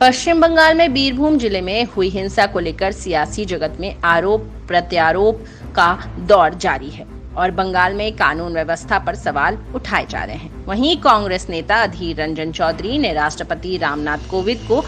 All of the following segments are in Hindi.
पश्चिम बंगाल में बीरभूम जिले में हुई हिंसा को लेकर सियासी जगत में आरोप प्रत्यारोप का दौर जारी है और बंगाल में कानून व्यवस्था पर सवाल उठाए जा रहे हैं। वहीं कांग्रेस नेता अधीर रंजन चौधरी ने राष्ट्रपति रामनाथ कोविंद को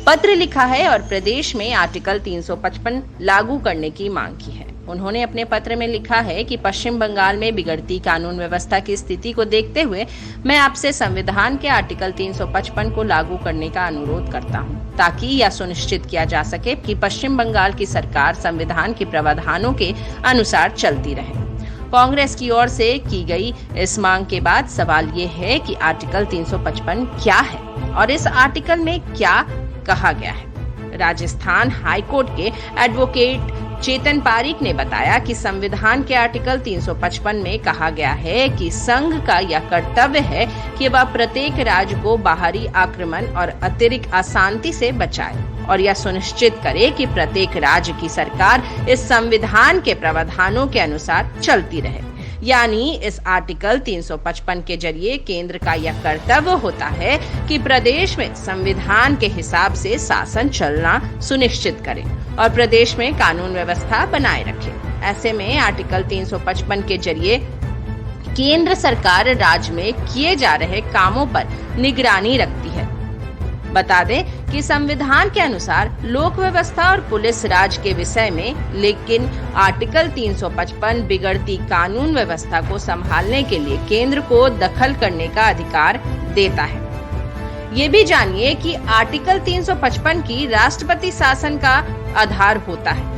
पत्र लिखा है और प्रदेश में आर्टिकल 355 लागू करने की मांग की है। उन्होंने अपने पत्र में लिखा है कि पश्चिम बंगाल में बिगड़ती कानून व्यवस्था की स्थिति को देखते हुए मैं आपसे संविधान के आर्टिकल 355 को लागू करने का अनुरोध करता हूं, ताकि यह सुनिश्चित किया जा सके कि पश्चिम बंगाल की सरकार संविधान के प्रावधानों के अनुसार चलती रहे। कांग्रेस की ओर से की गई इस मांग के बाद सवाल ये है कि आर्टिकल 355 क्या है और इस आर्टिकल में क्या कहा गया है। राजस्थान हाईकोर्ट के एडवोकेट चेतन पारीक ने बताया कि संविधान के आर्टिकल 355 में कहा गया है कि संघ का यह कर्तव्य है कि वह प्रत्येक राज्य को बाहरी आक्रमण और अतिरिक्त अशांति से बचाए और यह सुनिश्चित करे कि प्रत्येक राज्य की सरकार इस संविधान के प्रावधानों के अनुसार चलती रहे। यानी इस आर्टिकल 355 के जरिए केंद्र का यह कर्तव्य होता है कि प्रदेश में संविधान के हिसाब से शासन चलना सुनिश्चित करे और प्रदेश में कानून व्यवस्था बनाए रखे। ऐसे में आर्टिकल 355 के जरिए केंद्र सरकार राज्य में किए जा रहे कामों पर निगरानी रखती है। बता दें कि संविधान के अनुसार लोक व्यवस्था और पुलिस राज के विषय में, लेकिन आर्टिकल 355 बिगड़ती कानून व्यवस्था को संभालने के लिए केंद्र को दखल करने का अधिकार देता है। ये भी जानिए कि आर्टिकल 355 की राष्ट्रपति शासन का आधार होता है।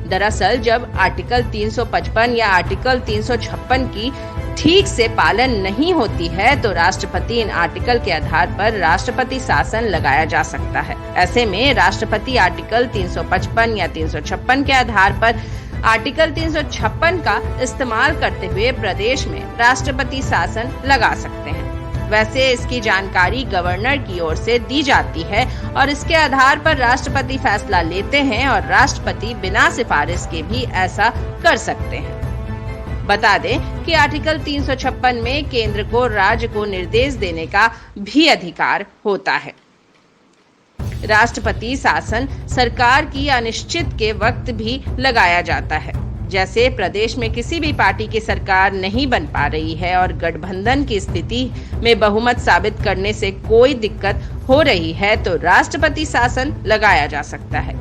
दरअसल जब आर्टिकल 355 या आर्टिकल 356 की ठीक से पालन नहीं होती है तो राष्ट्रपति इन आर्टिकल के आधार पर राष्ट्रपति शासन लगाया जा सकता है। ऐसे में राष्ट्रपति आर्टिकल 355 या 356 के आधार पर आर्टिकल 356 का इस्तेमाल करते हुए प्रदेश में राष्ट्रपति शासन लगा सकते हैं। वैसे इसकी जानकारी गवर्नर की ओर से दी जाती है और इसके आधार पर राष्ट्रपति फैसला लेते हैं और राष्ट्रपति बिना सिफारिश के भी ऐसा कर सकते हैं। बता दें कि आर्टिकल 356 में केंद्र को राज्य को निर्देश देने का भी अधिकार होता है। राष्ट्रपति शासन सरकार की अनिश्चित के वक्त भी लगाया जाता है। जैसे प्रदेश में किसी भी पार्टी की सरकार नहीं बन पा रही है और गठबंधन की स्थिति में बहुमत साबित करने से कोई दिक्कत हो रही है तो राष्ट्रपति शासन लगाया जा सकता है।